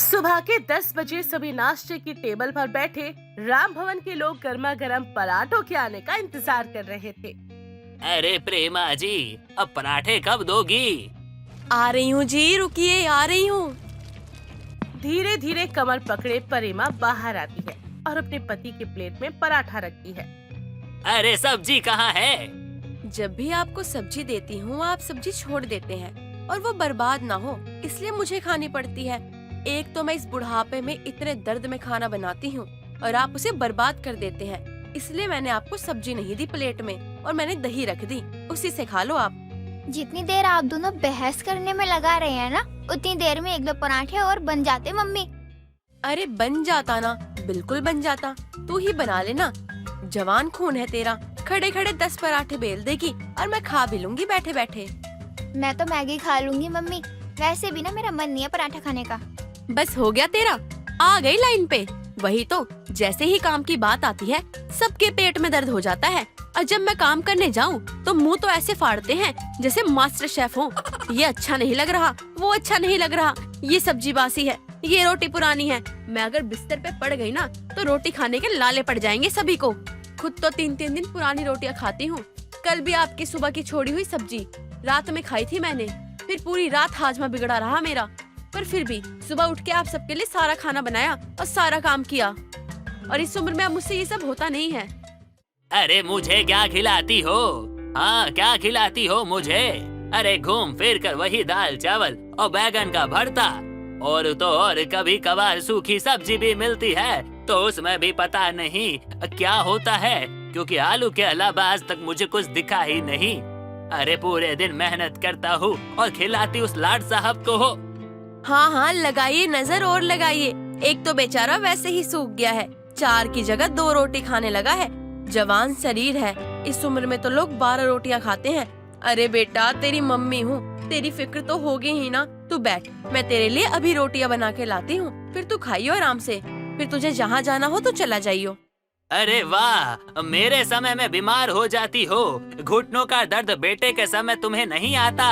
सुबह के 10 बजे सभी नाश्ते की टेबल पर बैठे राम भवन के लोग गर्मा गर्म पराठों के आने का इंतजार कर रहे थे। अरे प्रेमा जी, अब पराठे कब दोगी? आ रही हूँ जी, रुकिए, आ रही हूँ। धीरे धीरे कमर पकड़े प्रेमा बाहर आती है और अपने पति के प्लेट में पराठा रखती है। अरे सब्जी कहाँ है? जब भी आपको सब्जी देती हूँ आप सब्जी छोड़ देते हैं और वो बर्बाद ना हो इसलिए मुझे खानी पड़ती है। एक तो मैं इस बुढ़ापे में इतने दर्द में खाना बनाती हूँ और आप उसे बर्बाद कर देते हैं, इसलिए मैंने आपको सब्जी नहीं दी प्लेट में और मैंने दही रख दी, उसी से खा लो आप। जितनी देर आप दोनों बहस करने में लगा रहे हैं ना, उतनी देर में 1-2 पराठे और बन जाते मम्मी। अरे बन जाता ना, बिल्कुल बन जाता, तू ही बना लेना। जवान खून है तेरा, खड़े खड़े 10 पराठे बेल देगी और मैं खा भी लूंगी बैठे बैठे। मैं तो मैगी खा लूंगी मम्मी, वैसे भी ना मेरा मन नहीं है पराठा खाने का। बस हो गया तेरा, आ गई लाइन पे। वही तो, जैसे ही काम की बात आती है सबके पेट में दर्द हो जाता है और जब मैं काम करने जाऊँ तो मुंह तो ऐसे फाड़ते हैं जैसे मास्टर शेफ हो। ये अच्छा नहीं लग रहा, वो अच्छा नहीं लग रहा, ये सब्जी बासी है, ये रोटी पुरानी है। मैं अगर बिस्तर पे पड़ गई ना तो रोटी खाने के लाले पड़ जाएंगे सभी को। खुद तो 3-3 दिन पुरानी रोटियां खाती हूँ। कल भी आपकी सुबह की छोड़ी हुई सब्जी रात में खाई थी मैंने, फिर पूरी रात हाजमा बिगड़ा रहा मेरा। पर फिर भी सुबह उठ के आप सबके लिए सारा खाना बनाया और सारा काम किया, और इस उम्र में अब मुझसे ये सब होता नहीं है। अरे मुझे क्या खिलाती हो? हाँ, क्या खिलाती हो मुझे? अरे घूम फिर कर वही दाल चावल और बैगन का भरता, और तो और कभी कभार सूखी सब्जी भी मिलती है तो उसमें भी पता नहीं क्या होता है, क्योंकि आलू के अलावा आज तक मुझे कुछ दिखा ही नहीं। अरे पूरे दिन मेहनत करता हूँ और खिलाती उस लाड साहब को हो। हाँ हाँ, लगाइए नजर और लगाइए। एक तो बेचारा वैसे ही सूख गया है, 4 की जगह 2 रोटी खाने लगा है। जवान शरीर है, इस उम्र में तो लोग 12 रोटियां खाते हैं। अरे बेटा, तेरी मम्मी हूँ, तेरी फिक्र तो होगी ही ना। तू बैठ, मैं तेरे लिए अभी रोटियां बना के लाती हूँ, फिर तू खाइयो आराम से, फिर तुझे जहाँ जाना हो तो चला जाइयो। अरे वाह, मेरे समय में बीमार हो जाती हो, घुटनों का दर्द बेटे के समय तुम्हें नहीं आता।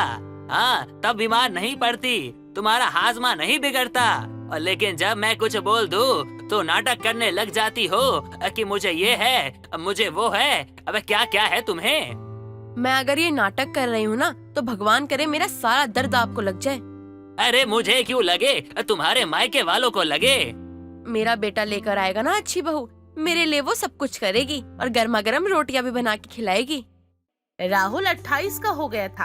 हाँ, तब बीमार नहीं पड़ती, तुम्हारा हाजमा नहीं बिगड़ता, और लेकिन जब मैं कुछ बोल दूं तो नाटक करने लग जाती हो कि मुझे ये है, मुझे वो है। अबे क्या क्या है तुम्हें? मैं अगर ये नाटक कर रही हूँ ना तो भगवान करे मेरा सारा दर्द आपको लग जाए। अरे मुझे क्यों लगे, तुम्हारे मायके वालों को लगे। मेरा बेटा लेकर आएगा ना अच्छी बहू, मेरे लिए वो सब कुछ करेगी और गर्मा गर्म रोटियां भी बना के खिलाएगी। राहुल 28 का हो गया था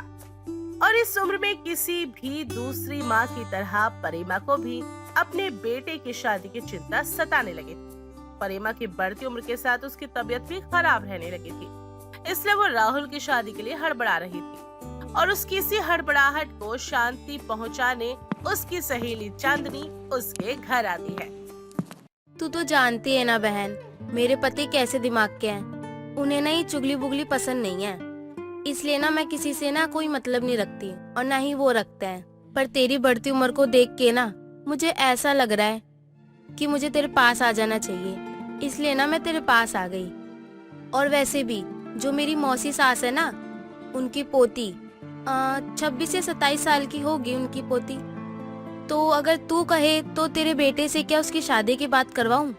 और इस उम्र में किसी भी दूसरी माँ की तरह प्रेमा को भी अपने बेटे की शादी की चिंता सताने लगी थी। प्रेमा की बढ़ती उम्र के साथ उसकी तबीयत भी खराब रहने लगी थी, इसलिए वो राहुल की शादी के लिए हड़बड़ा रही थी और उसकी इसी हड़बड़ाहट को शांति पहुंचाने उसकी सहेली चांदनी उसके घर आती है। तू तो जानती है ना बहन, मेरे पति कैसे दिमाग के हैं। उन्हें ना ये चुगली बुगली पसंद नहीं है, इसलिए ना मैं किसी से ना कोई मतलब नहीं रखती और ना ही वो रखते हैं। पर तेरी बढ़ती उम्र को देख के ना मुझे ऐसा लग रहा है कि मुझे तेरे पास आ जाना चाहिए, इसलिए ना मैं तेरे पास आ गई। और वैसे भी जो मेरी मौसी सास है ना, उनकी पोती 26 या 27 साल की होगी उनकी पोती। तो अगर तू कहे तो तेरे बेटे से क्या उसकी शादी की बात करवाऊं?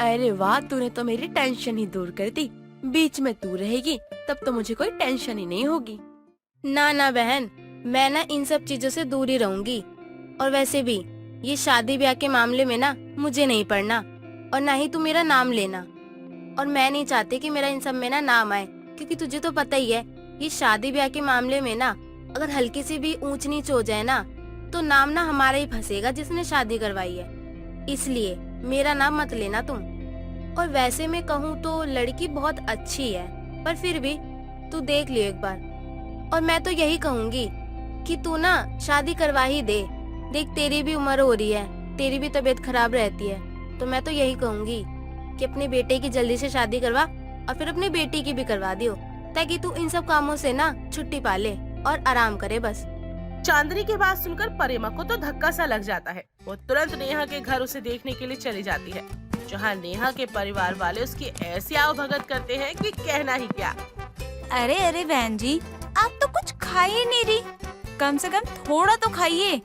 अरे वाह, तूने तो मेरी टेंशन ही दूर कर दी। बीच में तू रहेगी तब तो मुझे कोई टेंशन ही नहीं होगी। ना ना बहन, मैं ना इन सब चीजों से दूर ही रहूंगी। और वैसे भी ये शादी ब्याह के मामले में ना मुझे नहीं पड़ना और ना ही तू मेरा नाम लेना। और मैं नहीं चाहती कि मेरा इन सब में ना नाम आए, क्योंकि तुझे तो पता ही है ये शादी ब्याह के मामले में ना अगर हल्की सी भी ऊंच नीच हो जाए ना तो नाम ना हमारा ही फंसेगा जिसने शादी करवाई है। इसलिए मेरा नाम मत लेना तुम। और वैसे मैं कहूँ तो लड़की बहुत अच्छी है, पर फिर भी तू देख लियो एक बार। और मैं तो यही कहूँगी कि तू ना शादी करवा ही दे। देख तेरी भी उम्र हो रही है, तेरी भी तबीयत खराब रहती है, तो मैं तो यही कहूँगी कि अपने बेटे की जल्दी से शादी करवा और फिर अपनी बेटी की भी करवा दियो, ताकि तू इन सब कामों से ना छुट्टी पा ले और आराम करे बस। चांदनी की बात सुनकर प्रेमा को तो धक्का सा लग जाता है। वो तुरंत नेहा के घर उसे देखने के लिए चली जाती है, जहाँ नेहा के परिवार वाले उसकी ऐसी आवभगत करते हैं कि कहना ही क्या। अरे अरे बहन जी, आप तो कुछ खा ही नहीं रही, कम से कम थोड़ा तो खाइए।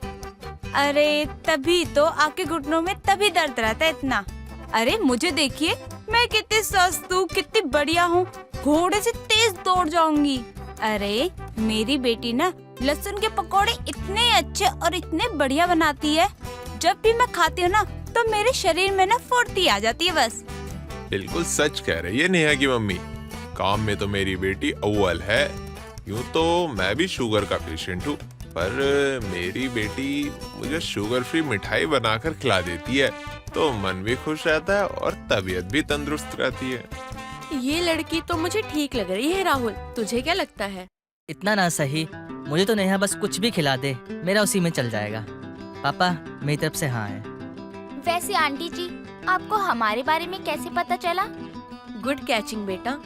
अरे तभी तो आपके घुटनों में तभी दर्द रहता है इतना। अरे मुझे देखिए, मैं कितनी स्वस्थ हूँ, कितनी बढ़िया हूँ, घोड़े से तेज दौड़ जाऊंगी। अरे मेरी बेटी ना लहसुन के पकोड़े इतने अच्छे और इतने बढ़िया बनाती है, जब भी मैं खाती हूँ ना तो मेरे शरीर में ना फुर्ती आ जाती है बस। बिल्कुल सच कह रही है नेहा की मम्मी, काम में तो मेरी बेटी अव्वल है। यूं तो मैं भी शुगर का पेशेंट हूँ, पर मेरी बेटी मुझे शुगर फ्री मिठाई बनाकर खिला देती है तो मन भी खुश रहता है और तबीयत भी तंदुरुस्त रहती है। ये लड़की तो मुझे ठीक लग रही है राहुल, तुझे क्या लगता है? इतना ना सही, मुझे तो नेहा बस कुछ भी खिला दे, मेरा उसी में चल जाएगा। पापा मेरी तरफ से हाँ है। वैसे आंटी जी, आपको हमारे बारे में कैसे पता चला? गुड कैचिंग बेटा,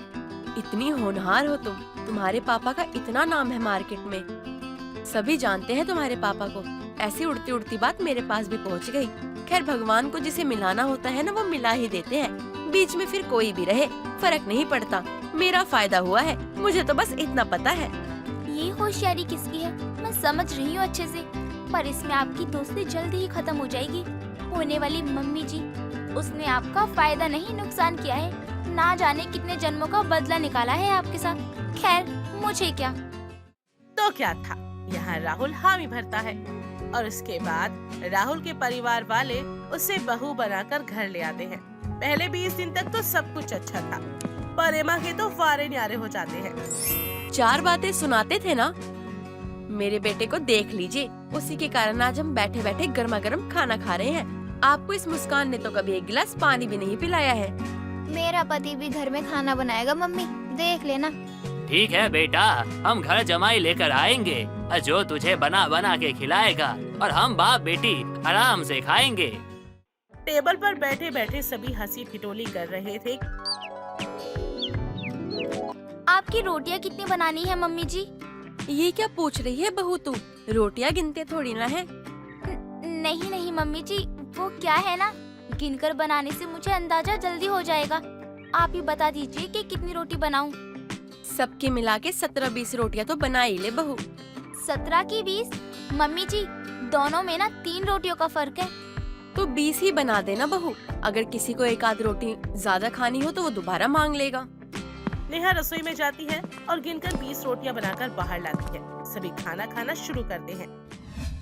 इतनी होनहार हो तुम। तुम्हारे पापा का इतना नाम है मार्केट में, सभी जानते हैं तुम्हारे पापा को। ऐसी उड़ती उड़ती बात मेरे पास भी पहुंच गई। खैर, भगवान को जिसे मिलाना होता है ना वो मिला ही देते हैं। बीच में फिर कोई भी रहे फर्क नहीं पड़ता, मेरा फायदा हुआ है, मुझे तो बस इतना पता है। ये होशियारी किसकी है मैं समझ रही हूँ अच्छे से, पर इसमें आपकी दोस्ती जल्दी ही खत्म हो जाएगी। होने वाली मम्मी जी, उसने आपका फायदा नहीं नुकसान किया है। ना जाने कितने जन्मों का बदला निकाला है आपके साथ। खैर, मुझे क्या। तो क्या था, यहाँ राहुल हामी भरता है और उसके बाद राहुल के परिवार वाले उसे बहू बनाकर घर ले आते हैं। पहले 20 दिन तक तो सब कुछ अच्छा था, पर एमा के तो फारे न्यारे हो जाते हैं। 4 बातें सुनाते थे ना, मेरे बेटे को देख लीजिए, उसी के कारण आज हम बैठे बैठे गर्मा गर्म खाना खा रहे हैं। आपको इस मुस्कान ने तो कभी एक गिलास पानी भी नहीं पिलाया है। मेरा पति भी घर में खाना बनाएगा मम्मी, देख लेना। ठीक है बेटा, हम घर जमाई लेकर आएंगे जो तुझे बना बना के खिलाएगा और हम बाप बेटी आराम से खाएंगे। टेबल पर बैठे बैठे सभी हंसी ठिठोली कर रहे थे। आपकी रोटियां कितनी बनानी है मम्मी जी? ये क्या पूछ रही है बहू तू? रोटियां गिनते थोड़ी ना है। नहीं नहीं मम्मी जी, वो क्या है ना, गिनकर बनाने से मुझे अंदाजा जल्दी हो जाएगा। आप ही बता दीजिए कि कितनी रोटी बनाऊं। सबके मिला के 17-20 रोटियां तो बना ही ले बहू। 17 की 20? मम्मी जी, दोनों में ना 3 रोटियों का फर्क है। तो 20 ही बना देना बहू। अगर किसी को एक आध रोटी ज्यादा खानी हो तो वो दोबारा मांग लेगा। नेहा रसोई में जाती है और गिनकर 20 रोटियां बनाकर बाहर लाती है। सभी खाना खाना शुरू करते हैं।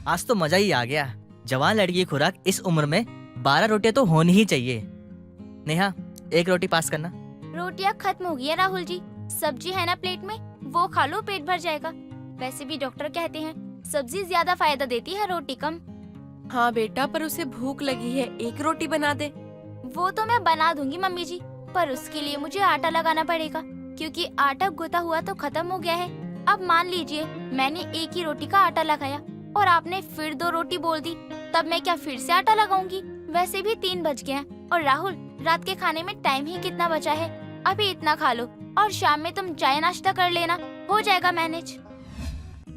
आज तो मजा ही आ गया। जवान लड़की की खुराक इस उम्र में 12 रोटियां तो होनी ही चाहिए। नेहा, एक रोटी पास करना। रोटियां खत्म हो गई है राहुल जी, सब्जी है ना प्लेट में, वो खा लो, पेट भर जाएगा। वैसे भी डॉक्टर कहते हैं सब्जी ज्यादा फायदा देती है, रोटी कम। हाँ बेटा, पर उसे भूख लगी है, एक रोटी बना दे। वो तो मैं बना दूंगी मम्मी जी, पर उसके लिए मुझे आटा लगाना पड़ेगा, क्योंकि आटा गुथा हुआ तो खत्म हो गया है। अब मान लीजिए मैंने एक ही रोटी का आटा लगाया और आपने फिर 2 रोटी बोल दी, तब मैं क्या फिर से आटा लगाऊंगी? वैसे भी 3 बज गए हैं। और राहुल, रात के खाने में टाइम ही कितना बचा है, अभी इतना खा लो और शाम में तुम चाय नाश्ता कर लेना, हो जाएगा मैनेज।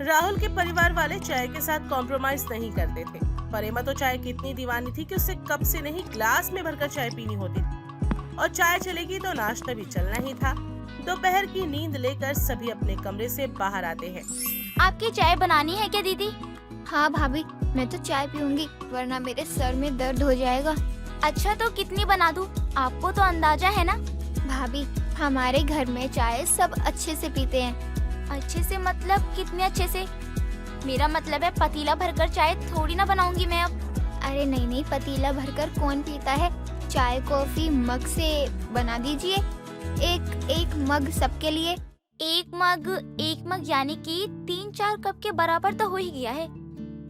राहुल के परिवार वाले चाय के साथ कॉम्प्रोमाइज नहीं करते थे, पर एमा तो चाय की इतनी दीवानी थी कि उसे कप से नहीं ग्लास में भरकर चाय पीनी होती थी। और चाय चलेगी तो नाश्ता भी चलना ही था। दोपहर की नींद लेकर सभी अपने कमरे से बाहर आते हैं। आपकी चाय बनानी है क्या दीदी? हाँ भाभी, मैं तो चाय पीऊंगी, वरना मेरे सर में दर्द हो जाएगा। अच्छा, तो कितनी बना दूं? आपको तो अंदाजा है ना। भाभी, हमारे घर में चाय सब अच्छे से पीते हैं। अच्छे से मतलब कितने अच्छे से? मेरा मतलब है पतीला भरकर चाय थोड़ी ना बनाऊंगी मैं अब। अरे नहीं नहीं, पतीला भरकर कौन पीता है? चाय कॉफी मग से बना दीजिए, एक मग सबके लिए। एक मग यानी कि 3-4 कप के बराबर तो हो ही गया है।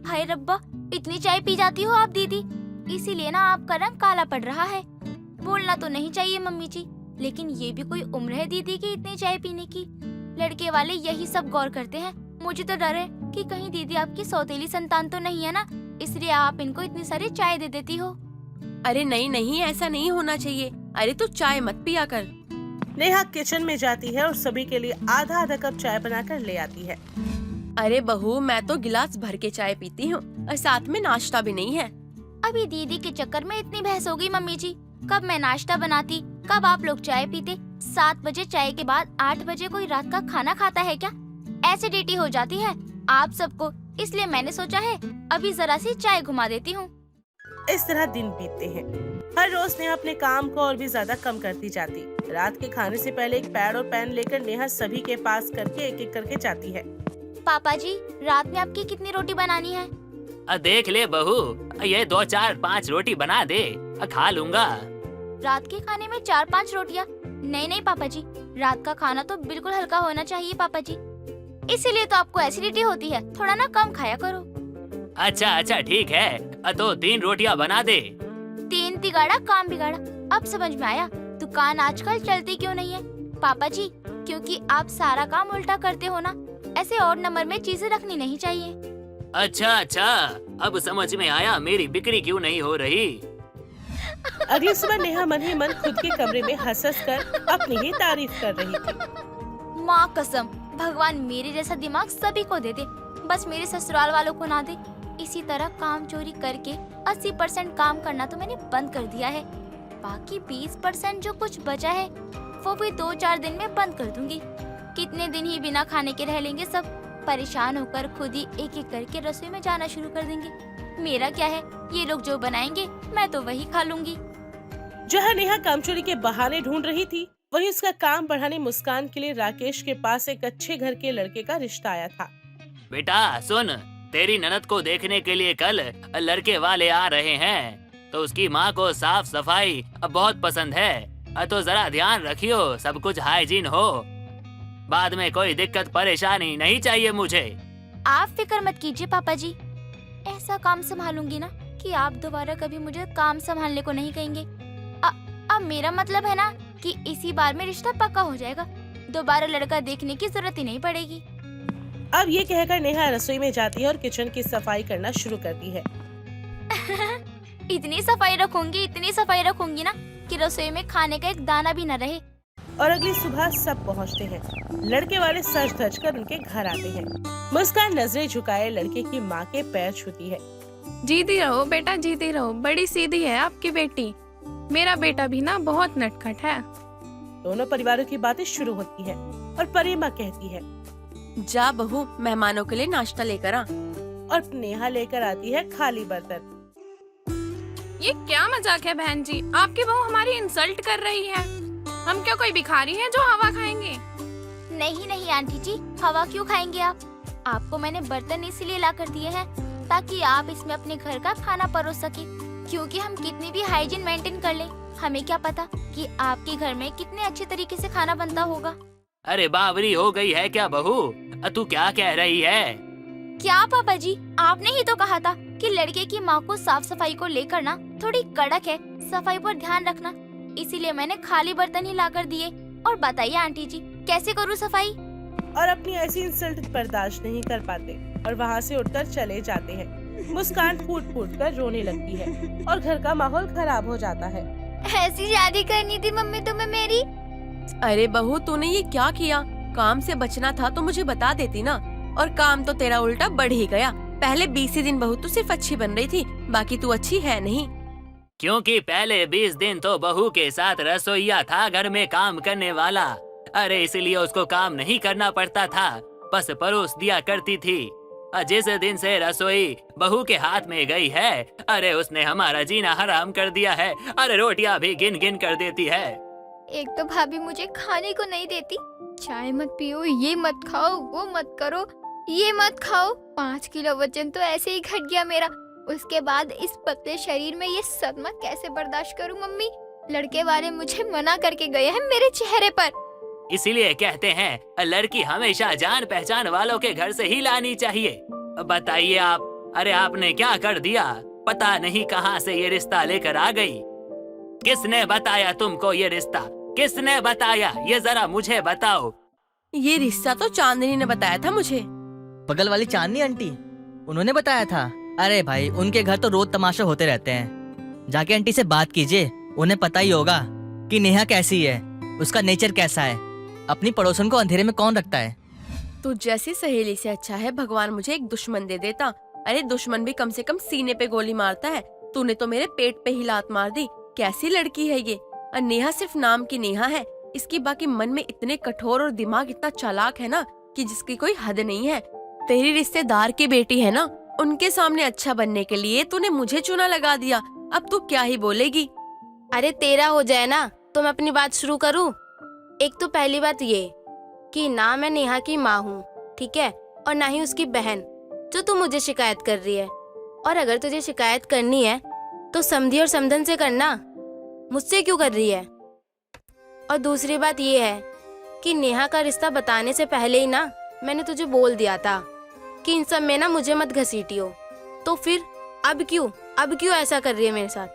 हाय रब्बा, इतनी चाय पी जाती हो आप दीदी, इसीलिए ना आपका रंग काला पड़ रहा है। बोलना तो नहीं चाहिए मम्मी जी, लेकिन ये भी कोई उम्र है दीदी की इतनी चाय पीने की? लड़के वाले यही सब गौर करते हैं। मुझे तो डर है कि कहीं दीदी आपकी सौतेली संतान तो नहीं है ना, इसलिए आप इनको इतनी सारी चाय दे देती हो। अरे नहीं नहीं, ऐसा नहीं होना चाहिए। अरे तू चाय मत पिया कर। नेहा किचन में जाती है और सभी के लिए आधा कप चाय बनाकर ले आती है। अरे बहू, मैं तो गिलास भर के चाय पीती हूँ और साथ में नाश्ता भी नहीं है। अभी दीदी के चक्कर में इतनी बहस हो गई मम्मी जी। कब मैं नाश्ता बनाती, कब आप लोग चाय पीते। 7 बजे चाय के बाद 8 बजे कोई रात का खाना खाता है क्या? एसिडिटी हो जाती है आप सबको, इसलिए मैंने सोचा है अभी जरा सी चाय घुमा देती हूँ। इस तरह दिन बीतते हैं। हर रोज नेहा अपने काम को और भी ज्यादा कम करती जाती। रात के खाने से पहले एक पैड और पेन लेकर नेहा सभी के पास करके एक एक करके जाती है। पापा जी, रात में आपकी कितनी रोटी बनानी है? देख ले बहू, ये 2 4 5 रोटी बना दे, खा लूंगा। रात के खाने में 4-5 रोटियाँ? नहीं नहीं पापा जी, रात का खाना तो बिल्कुल हल्का होना चाहिए पापा जी, इसीलिए तो आपको एसिडिटी होती है। थोड़ा ना कम खाया करो। अच्छा अच्छा ठीक है, तो 3 रोटियां बना दे। 3 तिगाड़ा काम बिगाड़ा। अब समझ में आया दुकान आजकल चलती क्यों नहीं है। पापा जी, क्योंकि आप सारा काम उल्टा करते हो ना, ऐसे और नंबर में चीजें रखनी नहीं चाहिए। अच्छा अच्छा, अब समझ में आया मेरी बिक्री क्यों नहीं हो रही। अगली सुबह नेहा मन ही मन खुद के कमरे में हंस कर अपनी ही तारीफ कर रही थी। माँ कसम, भगवान मेरे जैसा दिमाग सभी को दे दे, बस मेरे ससुराल वालों को ना दे। इसी तरह काम चोरी करके 80% काम करना तो मैंने बंद कर दिया है। बाकी 20% जो कुछ बचा है वो भी 2-4 दिन में बंद कर दूंगी। कितने दिन ही बिना खाने के रह लेंगे सब। परेशान होकर खुद ही एक एक करके रसोई में जाना शुरू कर देंगे। मेरा क्या है, ये लोग जो बनाएंगे मैं तो वही खा लूंगी। जहाँ नेहा काम चोरी के बहाने ढूंढ रही थी, वहीं उसका काम बढ़ाने मुस्कान के लिए राकेश के पास एक अच्छे घर के लड़के का रिश्ता आया था। बेटा सुन, तेरी ननद को देखने के लिए कल लड़के वाले आ रहे हैं, तो उसकी माँ को साफ सफाई बहुत पसंद है, तो जरा ध्यान रखियो, सब कुछ हाइजीन हो। बाद में कोई दिक्कत परेशानी नहीं चाहिए मुझे। आप फिक्र मत कीजिए पापा जी, ऐसा काम संभालूंगी ना कि आप दोबारा कभी मुझे काम संभालने को नहीं कहेंगे। अब मेरा मतलब है ना कि इसी बार में रिश्ता पक्का हो जाएगा, दोबारा लड़का देखने की जरूरत ही नहीं पड़ेगी। अब ये कहकर नेहा रसोई में जाती है और किचन की सफाई करना शुरू करती है। इतनी सफाई रखूंगी ना कि रसोई में खाने का एक दाना भी न रहे। और अगली सुबह सब पहुंचते हैं। लड़के वाले सज धज कर उनके घर आते हैं। मुस्कान नजरें झुकाए लड़के की माँ के पैर छूती है। जीती रहो बेटा, जीती रहो, बड़ी सीधी है आपकी बेटी। मेरा बेटा भी ना बहुत नटखट है। दोनों परिवारों की बातें शुरू होती है और परिमा कहती है, जा बहू, मेहमानों के लिए नाश्ता लेकर आ। और नेहा लेकर आती है खाली बर्तन। ये क्या मजाक है बहन जी, आपकी बहू हमारी इंसल्ट कर रही है। हम क्या कोई भिखारी हैं जो हवा खाएंगे? नहीं नहीं आंटी जी, हवा क्यों खाएंगे आप? आपको मैंने बर्तन इसीलिए ला कर दिए हैं ताकि आप इसमें अपने घर का खाना परोस सके। क्योंकि हम कितनी भी हाइजीन मेंटेन कर लें, हमें क्या पता कि आपके घर में कितने अच्छे तरीके से खाना बनता होगा। अरे बावरी हो गई है क्या बहू, तू क्या कह रही है? क्या पापा जी, आपने ही तो कहा था कि लड़के की माँ को साफ सफाई को लेकर ना थोड़ी कड़क है, सफाई पर ध्यान रखना, इसीलिए मैंने खाली बर्तन ही लाकर दिए। और बताइए आंटी जी, कैसे करूँ सफाई? और अपनी ऐसी इंसल्ट बर्दाश्त नहीं कर पाते और वहाँ से उठकर चले जाते हैं। मुस्कान फूट फूट कर रोने लगती है और घर का माहौल खराब हो जाता है। ऐसी शादी करनी थी मम्मी तुम्हें मेरी। अरे बहू, तूने ये क्या किया? काम से बचना था तो मुझे बता देती ना। और काम तो तेरा उल्टा बढ़ ही गया। पहले 20 दिन बहू तू सिर्फ अच्छी बन रही थी, बाकी तू अच्छी है नहीं। क्योंकि पहले 20 दिन तो बहू के साथ रसोइया था, घर में काम करने वाला। अरे इसलिए उसको काम नहीं करना पड़ता था, बस परोस दिया करती थी। जिस दिन से रसोई बहू के हाथ में गई है, अरे उसने हमारा जीना हराम कर दिया है। अरे रोटियां भी गिन गिन कर देती है। एक तो भाभी मुझे खाने को नहीं देती, चाय मत पियो, ये मत खाओ, वो मत करो, ये मत खाओ। 5 किलो वजन तो ऐसे ही घट गया मेरा। उसके बाद इस पतले शरीर में ये सदमा कैसे बर्दाश्त करूं मम्मी? लड़के वाले मुझे मना करके गए हैं मेरे चेहरे पर। इसीलिए कहते हैं लड़की हमेशा जान पहचान वालों के घर से ही लानी चाहिए। बताइए आप, अरे आपने क्या कर दिया? पता नहीं कहां से ये रिश्ता लेकर आ गई। किसने बताया तुमको ये रिश्ता? किसने बताया? ये जरा मुझे बताओ। ये रिश्ता तो चांदनी ने बताया था मुझे। बगल वाली चांदनी आंटी, उन्होंने बताया था? अरे भाई, उनके घर तो रोज तमाशा होते रहते हैं। जाके आंटी से बात कीजिए, उन्हें पता ही होगा कि नेहा कैसी है, उसका नेचर कैसा है। अपनी पड़ोसन को अंधेरे में कौन रखता है? तू जैसी सहेली से अच्छा है भगवान मुझे एक दुश्मन दे देता। अरे दुश्मन भी कम से कम सीने पे गोली मारता है, तूने तो मेरे पेट पे ही लात मार दी। कैसी लड़की है ये? और नेहा सिर्फ नाम की नेहा है, इसकी बाकी मन में इतने कठोर और दिमाग इतना चालाक है ना कि जिसकी कोई हद नहीं है। तेरी रिश्तेदार की बेटी है ना, उनके सामने अच्छा बनने के लिए तूने मुझे चुना लगा दिया। अब तू क्या ही बोलेगी। अरे तेरा हो जाए ना तो मैं अपनी बात शुरू करूं। एक तो पहली बात ये कि ना मैं नेहा की माँ हूँ, ठीक है, और ना ही उसकी बहन जो तू मुझे शिकायत कर रही है। और अगर तुझे शिकायत करनी है तो समधी और समधन से करना, मुझसे क्यों कर रही है। और दूसरी बात ये है कि नेहा का रिश्ता बताने से पहले ही ना मैंने तुझे बोल दिया था कि इन सब में ना मुझे मत घसीटियो। तो फिर अब क्यों ऐसा कर रही है मेरे साथ।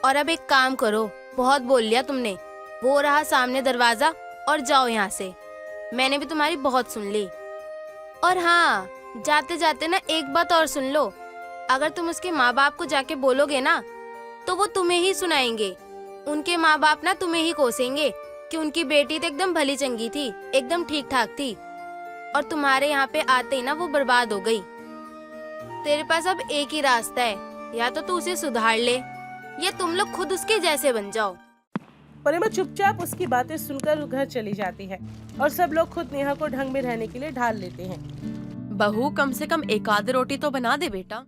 और अब एक काम करो, बहुत बोल लिया तुमने, वो रहा सामने दरवाजा, और जाओ यहाँ से। मैंने भी तुम्हारी बहुत सुन ली। और हाँ, जाते जाते ना एक बात और सुन लो, अगर तुम उसके माँ बाप को जाके बोलोगे ना तो वो तुम्हें ही सुनाएंगे। उनके माँ बाप ना तुम्हें ही कोसेंगे कि उनकी बेटी तो एकदम भली चंगी थी, एकदम ठीक ठाक थी, और तुम्हारे यहाँ पे आते ही ना वो बर्बाद हो गई। तेरे पास अब एक ही रास्ता है, या तो तू उसे सुधार ले या तुम लोग खुद उसके जैसे बन जाओ। परिमा चुपचाप उसकी बातें सुनकर घर चली जाती है और सब लोग खुद नेहा को ढंग में रहने के लिए ढाल लेते हैं। बहू, कम से कम एक आध रोटी तो बना दे बेटा।